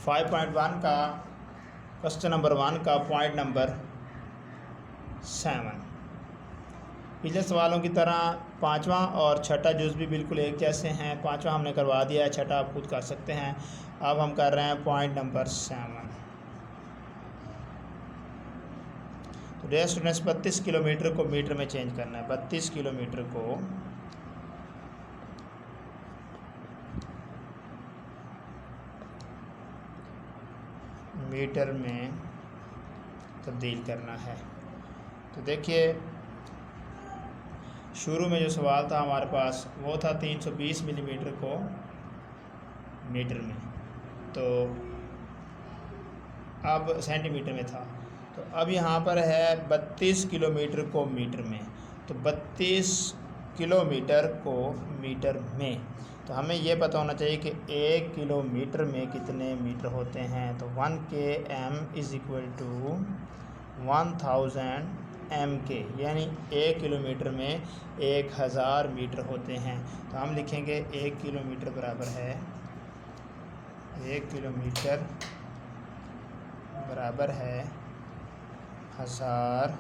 5.1 का question number 1 का point number 7। पिछले सवालों की तरह पांचवा और छठा जुज़ भी बिल्कुल एक जैसे हैं। पांचवा हमने करवा दिया है, छठा आप खुद कर सकते हैं। अब हम कर रहे हैं पॉइंट नंबर 7। तो डियर स्टूडेंट्स, 32 किलोमीटर को मीटर में चेंज करना है। 32 किलोमीटर को मीटर में तब्दील करना है। तो देखिए, शुरू में जो सवाल था हमारे पास वो था 320 मिलीमीटर को मीटर में, तो अब सेंटीमीटर में था। तो अब यहाँ पर है 32 किलोमीटर को मीटर में, तो 32 किलोमीटर को मीटर में। तो हमें ये पता होना चाहिए कि 1 किलोमीटर में कितने मीटर होते हैं। तो 1 km is equal to 1000 mk, यानी 1 किलोमीटर में 1000 मीटर होते हैं। तो हम लिखेंगे 1 किलोमीटर बराबर है 1 किलोमीटर बराबर है 1000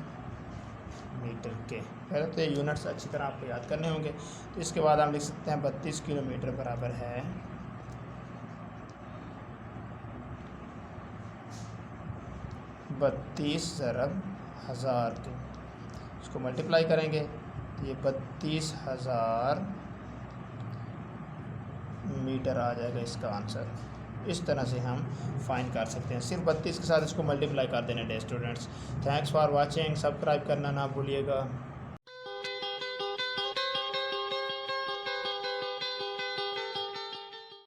मीटर के। पहले तो ये यूनिट्स अच्छी तरह आपको याद करने होंगे। तो इसके बाद हम लिख सकते हैं 32 किलोमीटर बराबर है 32 ज़रब 1000 के। इसको मल्टीप्लाई करेंगे तो ये 32,000 मीटर आ जाएगा इसका आंसर। इस तरह से हम फाइंड कर सकते हैं। सिर्फ 32 के साथ इसको मल्टीप्लाई कर देना है students. Thanks for watching. Subscribe करना ना भूलिएगा।